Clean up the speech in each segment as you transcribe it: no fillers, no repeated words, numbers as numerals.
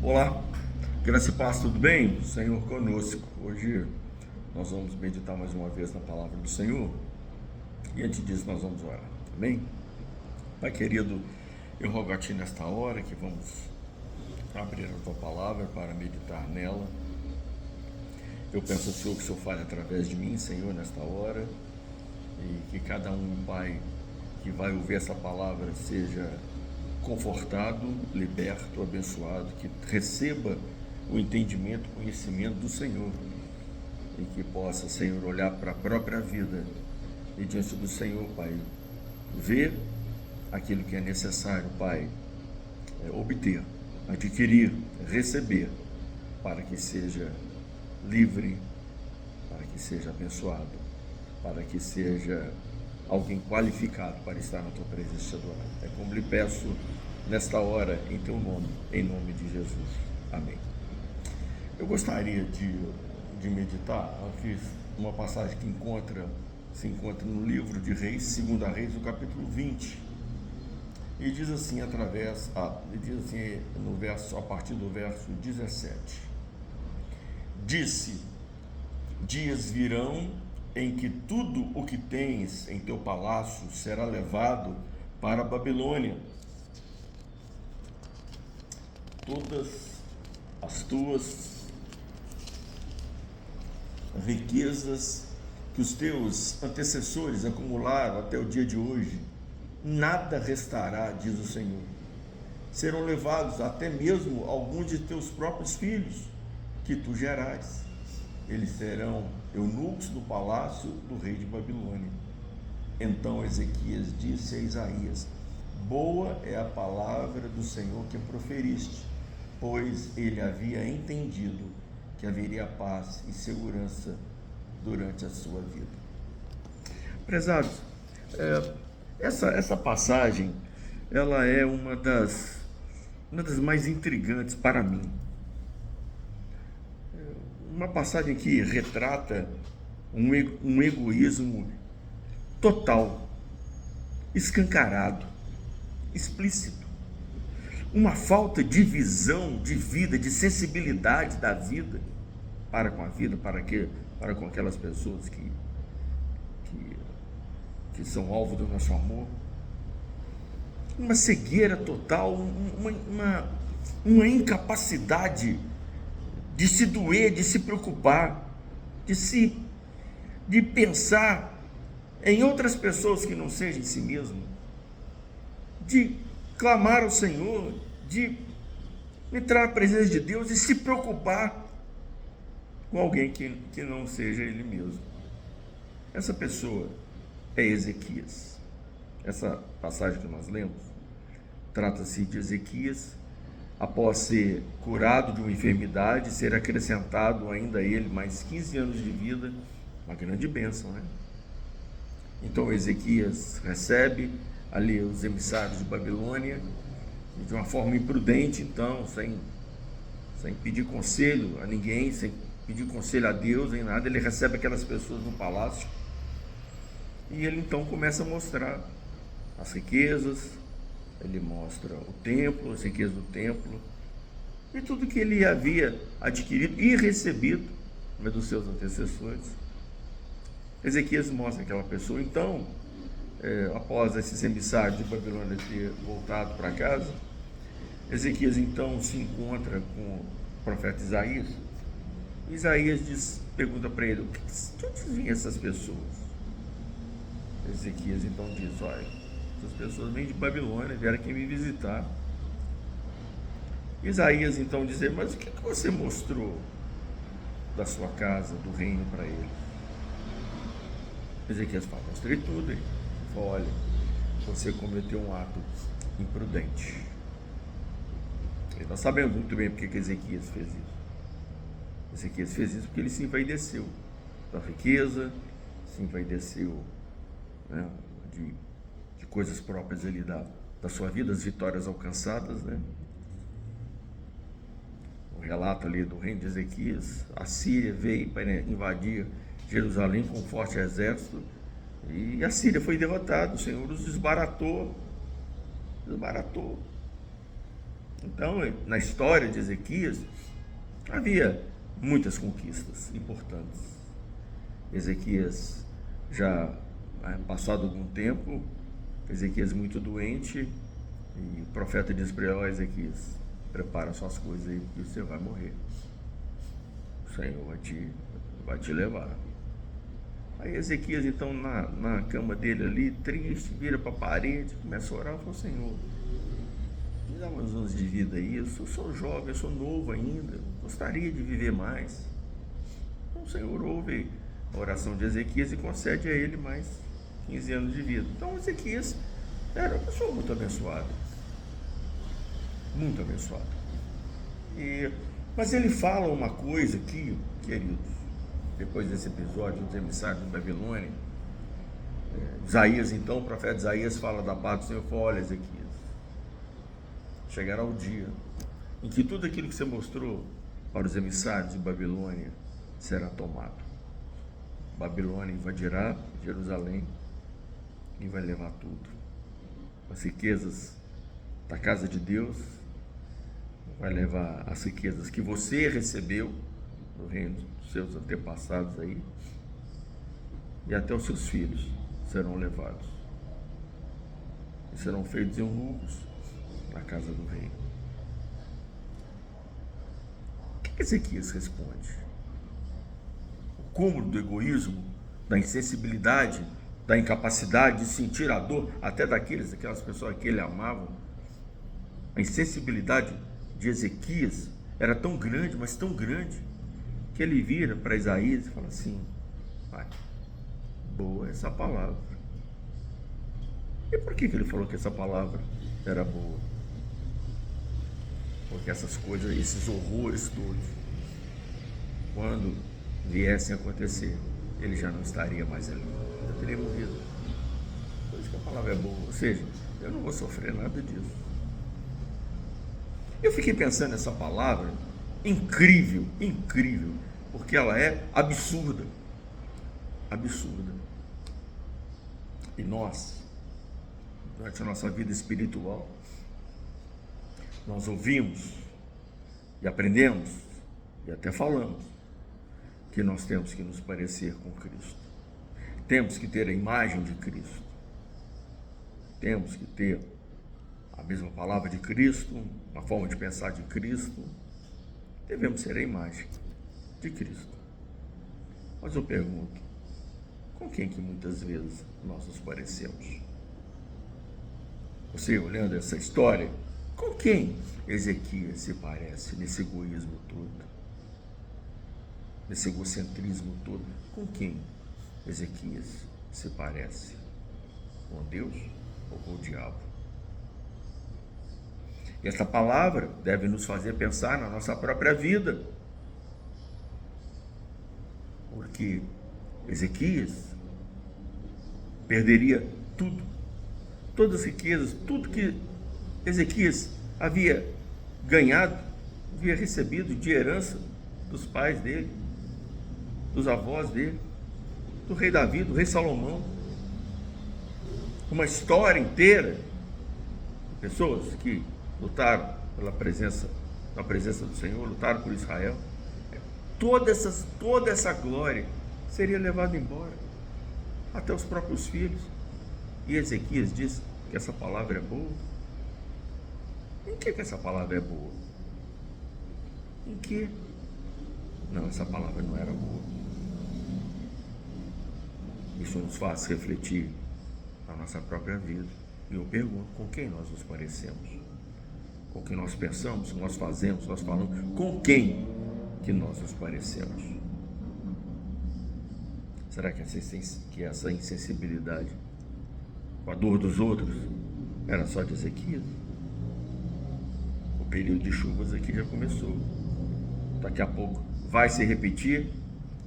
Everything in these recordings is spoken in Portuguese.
Olá, graça e paz, tudo bem? Senhor conosco. Hoje nós vamos meditar mais uma vez na palavra do Senhor e antes disso nós vamos orar, amém? Pai querido, eu rogo a Ti nesta hora que vamos abrir a Tua palavra para meditar nela. Eu peço ao Senhor que o Senhor fale através de mim, Senhor, nesta hora, e que cada um, Pai, que vai ouvir essa palavra seja confortado, liberto, abençoado, que receba o entendimento, o conhecimento do Senhor e que possa, Senhor, olhar para a própria vida e diante do Senhor, Pai, ver aquilo que é necessário, Pai, obter, adquirir, receber, para que seja livre, para que seja abençoado, para que seja alguém qualificado para estar na Tua presença adorada. É como lhe peço nesta hora, em Teu nome, em nome de Jesus. Amém. Eu gostaria de meditar aqui uma passagem que se encontra no livro de Reis, 2 Reis, no capítulo 20. E diz assim, a partir do verso 17. Disse: dias virão em que tudo o que tens em teu palácio será levado para a Babilônia. Todas as tuas riquezas que os teus antecessores acumularam até o dia de hoje, nada restará, diz o Senhor. Serão levados até mesmo alguns de teus próprios filhos, que tu gerares. Eles serão eunucos do palácio do rei de Babilônia. Então Ezequias disse a Isaías: boa é a palavra do Senhor que proferiste, pois ele havia entendido que haveria paz e segurança durante a sua vida. Prezados, essa passagem, ela é uma das mais intrigantes para mim. Uma passagem que retrata um egoísmo total, escancarado, explícito, uma falta de visão de vida, de sensibilidade da vida para com a vida, para com aquelas pessoas que são alvo do nosso amor, uma cegueira total, uma incapacidade de se doer, de se preocupar, de pensar em outras pessoas que não sejam em si mesmo, de clamar ao Senhor, de entrar na presença de Deus e se preocupar com alguém que não seja ele mesmo. Essa pessoa é Ezequias. Essa passagem que nós lemos trata-se de Ezequias após ser curado de uma enfermidade, ser acrescentado ainda a ele mais 15 anos de vida, uma grande bênção, né? Então Ezequias recebe ali os emissários de Babilônia, e de uma forma imprudente, então, sem pedir conselho a ninguém, sem pedir conselho a Deus, nem nada, ele recebe aquelas pessoas no palácio, e ele então começa a mostrar as riquezas, ele mostra o templo, as riquezas do templo, e tudo que ele havia adquirido e recebido dos seus antecessores. Ezequias mostra aquela pessoa. Então, após esses emissários de Babilônia ter voltado para casa, Ezequias então se encontra com o profeta Isaías. Isaías pergunta para ele: de onde vinham essas pessoas? Ezequias então diz: olha, essas pessoas vêm de Babilônia, vieram aqui me visitar. Isaías então diz: mas o que você mostrou da sua casa, do reino para ele? Ezequias fala: mostrei tudo. Ele fala: olha, você cometeu um ato imprudente. E nós sabemos muito bem porque que Ezequias fez isso. Ezequias fez isso porque ele se envaideceu da riqueza, se envaideceu, né, de coisas próprias ali da sua vida, as vitórias alcançadas, né? O relato ali do reino de Ezequias: a Síria veio para invadir Jerusalém com um forte exército, e a Síria foi derrotada, o Senhor os desbaratou. Então, na história de Ezequias, havia muitas conquistas importantes. Ezequias, já passado algum tempo, Ezequias muito doente, e o profeta diz para ele: ó, Ezequias, prepara suas coisas aí, porque você vai morrer. O Senhor vai te levar. Aí Ezequias, então, na cama dele ali, triste, vira para a parede, começa a orar e fala: Senhor, me dá uns anos de vida aí, eu sou jovem, eu sou novo ainda, gostaria de viver mais. Então o Senhor ouve a oração de Ezequias e concede a ele mais 15 anos de vida. Então Ezequias era uma pessoa muito abençoada. Muito abençoada. Mas ele fala uma coisa aqui, queridos, depois desse episódio dos emissários de Babilônia. Isaías, então, o profeta Isaías fala da parte do Senhor e fala: olha, Ezequias, chegará o dia em que tudo aquilo que você mostrou para os emissários de Babilônia será tomado. Babilônia invadirá Jerusalém e vai levar tudo. As riquezas da casa de Deus, vai levar as riquezas que você recebeu do reino dos seus antepassados aí, e até os seus filhos serão levados e serão feitos eunucos na casa do rei. O que Ezequias responde? O cúmulo do egoísmo, da insensibilidade, da incapacidade de sentir a dor até daquelas pessoas que ele amava. A insensibilidade de Ezequias era tão grande, mas tão grande, que ele vira para Isaías e fala assim: pai, boa essa palavra. E por que ele falou que essa palavra era boa? Porque essas coisas, esses horrores todos, quando viessem a acontecer, ele já não estaria mais ali, já teria morrido. Por isso que a palavra é boa, ou seja, eu não vou sofrer nada disso. Eu fiquei pensando nessa palavra, incrível, incrível, porque ela é absurda, absurda. E nós, durante a nossa vida espiritual, nós ouvimos e aprendemos e até falamos que nós temos que nos parecer com Cristo, temos que ter a imagem de Cristo, temos que ter a mesma palavra de Cristo, a forma de pensar de Cristo, devemos ser a imagem de Cristo. Mas eu pergunto, com quem que muitas vezes nós nos parecemos? Você, olhando essa história, com quem Ezequias se parece nesse egoísmo todo, nesse egocentrismo todo? Com quem Ezequias se parece? Com Deus ou com o diabo? E essa palavra deve nos fazer pensar na nossa própria vida, porque Ezequias perderia tudo, todas as riquezas, tudo que Ezequias havia ganhado, havia recebido de herança dos pais dele, dos avós dele, do rei Davi, do rei Salomão, uma história inteira de pessoas que lutaram pela presença do Senhor, lutaram por Israel. Toda essa glória seria levada embora, até os próprios filhos. E Ezequias diz que essa palavra é boa. Em que essa palavra é boa? Em que? Não, essa palavra não era boa. Isso nos faz refletir na nossa própria vida. E eu pergunto, com quem nós nos parecemos? Com quem nós pensamos, nós fazemos, nós falamos? Com quem que nós nos parecemos? Será que essa insensibilidade com a dor dos outros era só de Ezequias? O período de chuvas aqui já começou. Daqui a pouco vai se repetir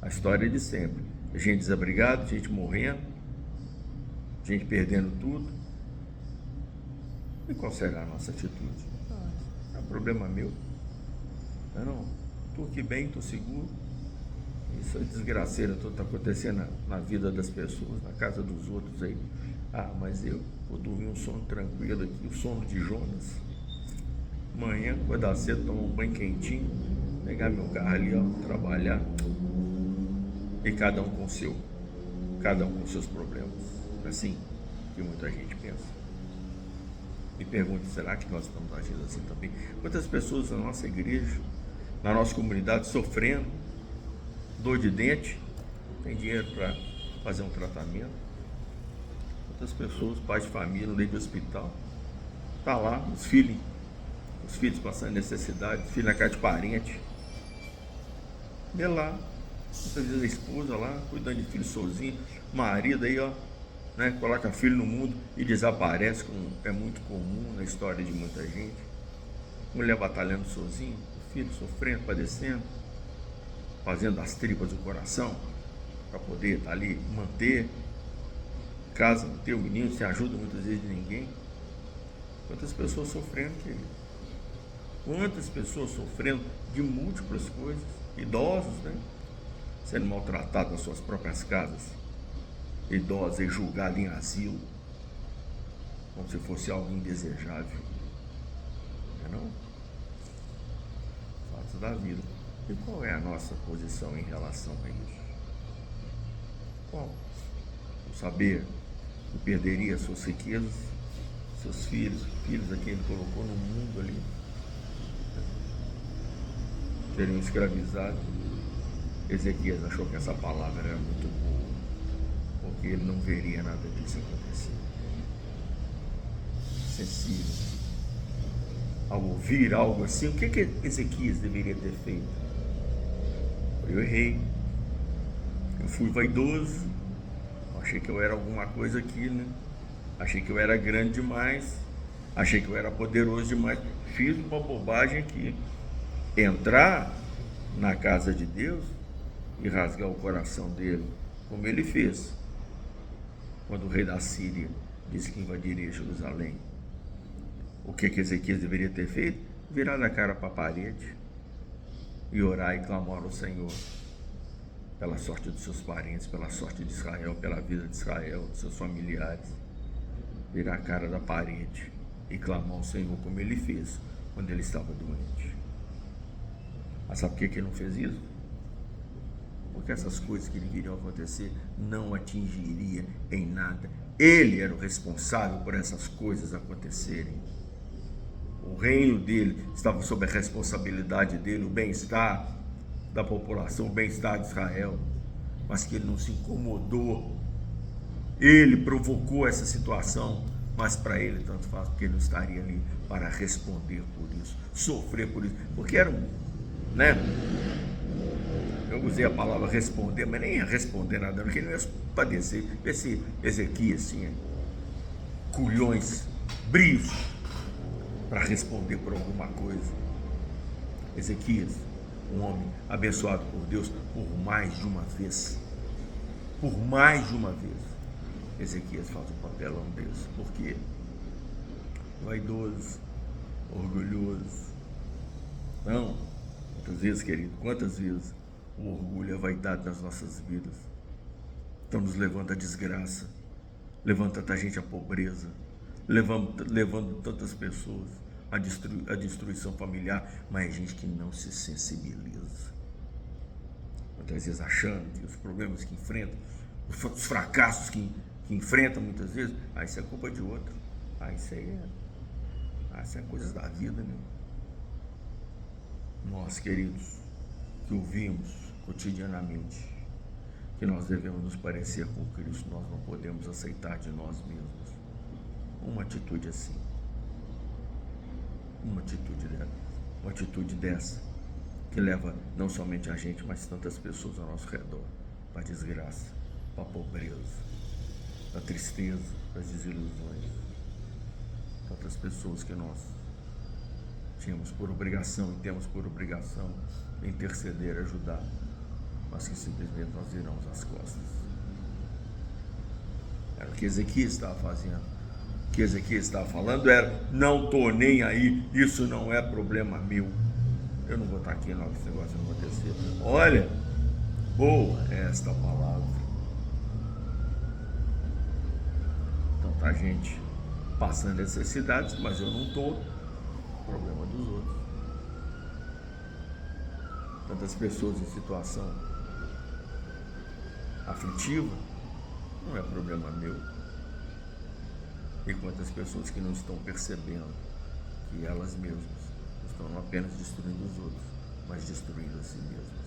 a história de sempre. Gente desabrigada, gente morrendo, gente perdendo tudo. E qual será a nossa atitude? É um problema meu. Não, estou aqui bem, estou seguro. Isso é desgraceira toda está acontecendo na vida das pessoas, na casa dos outros aí. Mas eu vou dormir um sono tranquilo aqui, o sono de Jonas. Manhã, acordar cedo, tomar um banho quentinho, pegar meu carro ali, ó, trabalhar. E cada um com o seu, cada um com seus problemas. Assim que muita gente pensa. Me pergunto, será que nós estamos agindo assim também? Quantas pessoas na nossa igreja, na nossa comunidade, sofrendo, dor de dente, tem dinheiro para fazer um tratamento? Quantas pessoas, pais de família, no leito de hospital, tá lá, os filhos passando necessidade, os filhos na casa de parente, vê lá, muitas vezes a esposa lá, cuidando de filho sozinho, marido aí, ó, né, coloca filho no mundo e desaparece, como é muito comum na história de muita gente. Mulher batalhando sozinha, o filho sofrendo, padecendo, fazendo as tripas do coração para poder estar ali, manter casa, manter o menino, sem ajuda muitas vezes de ninguém. Quantas pessoas sofrendo, querido? Quantas pessoas sofrendo de múltiplas coisas, idosos, né, sendo maltratados nas suas próprias casas, idosos e julgados em asilo, como se fosse algo indesejável, não é não? Fatos da vida. E qual é a nossa posição em relação a isso? Qual? O saber que perderia suas riquezas, seus filhos a quem ele colocou no mundo ali, seriam escravizados. Ezequias achou que essa palavra era muito boa, porque ele não veria nada disso acontecer. Sensível ao ouvir algo assim, o que Ezequias deveria ter feito? Eu errei, eu fui vaidoso, achei que eu era alguma coisa aqui, né? Achei que eu era grande demais, achei que eu era poderoso demais, fiz uma bobagem aqui. Entrar na casa de Deus e rasgar o coração dele, como ele fez quando o rei da Síria disse que invadiria Jerusalém. O que Ezequias deveria ter feito? Virar a cara para a parede e orar e clamar ao Senhor pela sorte dos seus parentes, pela sorte de Israel, pela vida de Israel, dos seus familiares. Virar a cara da parede e clamar ao Senhor como ele fez quando ele estava doente. Mas sabe por que ele não fez isso? Porque essas coisas que iriam acontecer não atingiria em nada. Ele era o responsável por essas coisas acontecerem. O reino dele estava sob a responsabilidade dele, o bem-estar da população, o bem-estar de Israel. Mas que ele não se incomodou. Ele provocou essa situação, mas para ele tanto faz, porque ele não estaria ali para responder por isso, sofrer por isso. Porque era um, né? Eu usei a palavra responder, mas nem ia responder nada, porque ele não ia padecer. Esse Ezequias tinha culhões, brios para responder por alguma coisa. Ezequias, um homem abençoado por Deus por mais de uma vez. Por mais de uma vez. Ezequias faz um papelão desse. Por quê? Vaidoso, orgulhoso. Não, quantas vezes, querido, quantas vezes o orgulho e a vaidade nas nossas vidas então nos levando à desgraça, levando tanta gente à pobreza, levando tantas pessoas à destruição familiar, mas gente que não se sensibiliza. Muitas vezes achando que os problemas que enfrentam, os fracassos que enfrentam muitas vezes, isso é culpa de outro. Isso é coisas da vida, né? Nós, queridos, que ouvimos cotidianamente que nós devemos nos parecer com Cristo, nós não podemos aceitar de nós mesmos uma atitude assim, uma atitude dessa, que leva não somente a gente, mas tantas pessoas ao nosso redor para a desgraça, para a pobreza, para a tristeza, para as desilusões. Tantas pessoas que nós tínhamos por obrigação e temos por obrigação interceder, ajudar, mas que simplesmente nós viramos as costas. Era o que Ezequias estava fazendo. O que Ezequias estava falando era: não estou nem aí, isso não é problema meu. Eu não vou estar aqui não, que esse negócio não acontecer. Olha, boa é esta palavra. Então tá, gente passando necessidades, mas eu não estou. problema dos outros. Tantas pessoas em situação aflitiva, não é problema meu. E quantas pessoas que não estão percebendo que elas mesmas estão não apenas destruindo os outros, mas destruindo a si mesmas.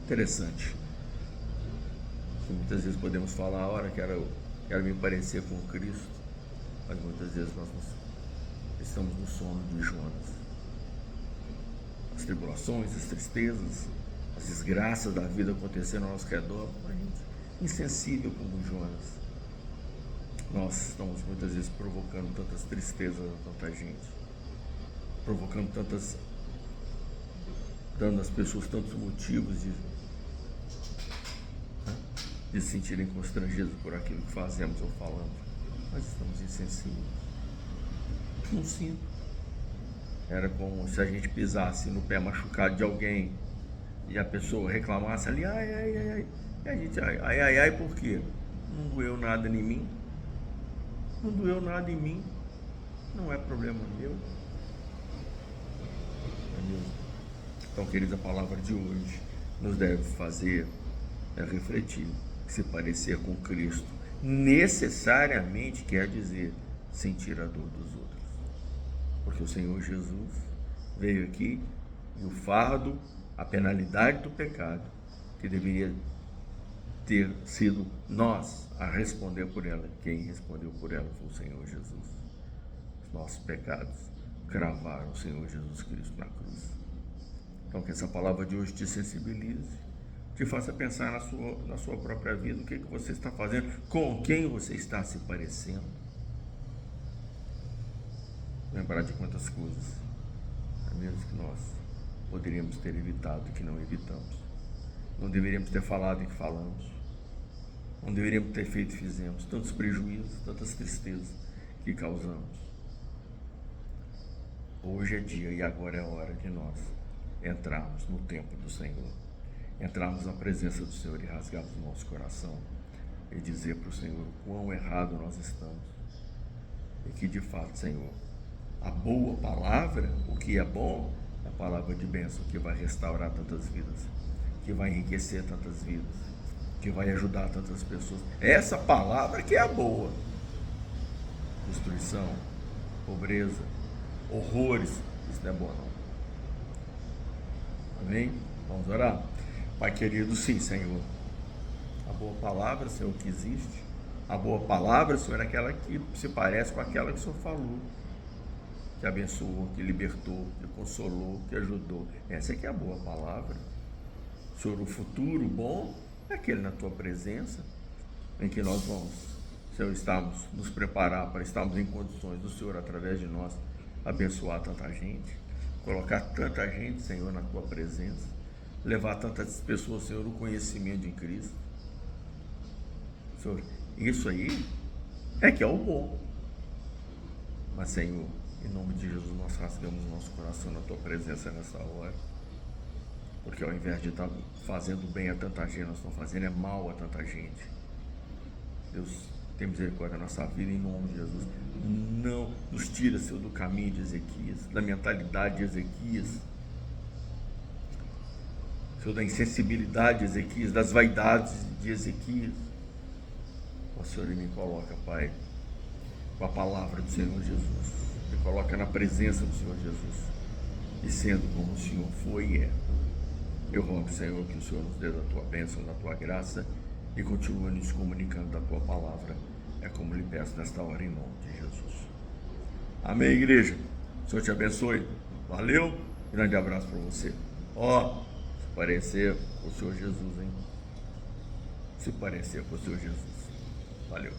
Interessante. Que muitas vezes podemos falar, ora, quero me parecer com Cristo, mas muitas vezes nós estamos no sono de Jonas. As tribulações, as tristezas, as desgraças da vida acontecendo ao nosso redor, a gente insensível como Jonas. Nós estamos muitas vezes provocando tantas tristezas a tanta gente, provocando dando às pessoas tantos motivos de se sentirem constrangidos por aquilo que fazemos ou falamos. Nós estamos insensíveis. Não sinto. Era como se a gente pisasse no pé machucado de alguém e a pessoa reclamasse ali, ai, ai, ai, ai. E a gente, ai, por quê? Não doeu nada em mim. Não doeu nada em mim. Não é problema meu. É mesmo. Então, queridos, a palavra de hoje nos deve fazer refletir que se parecer com Cristo necessariamente quer dizer sentir a dor dos outros. Porque o Senhor Jesus veio aqui e o fardo, a penalidade do pecado, que deveria ter sido nós a responder por ela, quem respondeu por ela foi o Senhor Jesus. Os nossos pecados cravaram o Senhor Jesus Cristo na cruz. Então, que essa palavra de hoje te sensibilize, te faça pensar na sua própria vida, o que você está fazendo, com quem você está se parecendo. Lembrar de quantas coisas, mesmo que nós poderíamos ter evitado e que não evitamos. Não deveríamos ter falado e que falamos. Não deveríamos ter feito e fizemos. Tantos prejuízos, tantas tristezas que causamos. Hoje é dia e agora é hora de nós entrarmos no templo do Senhor. Entrarmos na presença do Senhor e rasgarmos o nosso coração e dizer para o Senhor o quão errado nós estamos. E que de fato, Senhor, a boa palavra, o que é bom, é a palavra de bênção que vai restaurar tantas vidas, que vai enriquecer tantas vidas, que vai ajudar tantas pessoas. Essa palavra que é a boa. Destruição, pobreza, horrores, isso não é bom não. Amém? Vamos orar? Pai querido, sim, Senhor. A boa palavra, Senhor, que existe. A boa palavra, Senhor, é aquela que se parece com aquela que o Senhor falou, que abençoou, que libertou, que consolou, que ajudou. Essa é que é a boa palavra. Senhor, o futuro bom é aquele na Tua presença, em que nós vamos, Senhor, nos preparar para estarmos em condições do Senhor, através de nós, abençoar tanta gente, colocar tanta gente, Senhor, na Tua presença, levar tantas pessoas, Senhor, o conhecimento de Cristo. Senhor, isso aí é que é o bom. Mas, Senhor, em nome de Jesus, nós rasgamos o nosso coração na Tua presença nessa hora. Porque ao invés de estar fazendo bem a tanta gente, nós estamos fazendo mal a tanta gente. Deus, tem misericórdia da nossa vida em nome de Jesus. Não nos tira, Senhor, do caminho de Ezequias, da mentalidade de Ezequias, Senhor, da insensibilidade de Ezequias, das vaidades de Ezequias. Ó Senhor, e me coloca, Pai, com a palavra do Senhor Jesus. Me coloca na presença do Senhor Jesus. E sendo como o Senhor foi e é, eu rogo, Senhor, que o Senhor nos dê da Tua bênção, da Tua graça e continue nos comunicando da Tua palavra. É como lhe peço nesta hora, em nome de Jesus. Amém, igreja? O Senhor te abençoe. Valeu. Grande abraço para você. Se parecer com o Senhor Jesus, hein? Se parecer com o Senhor Jesus. Valeu.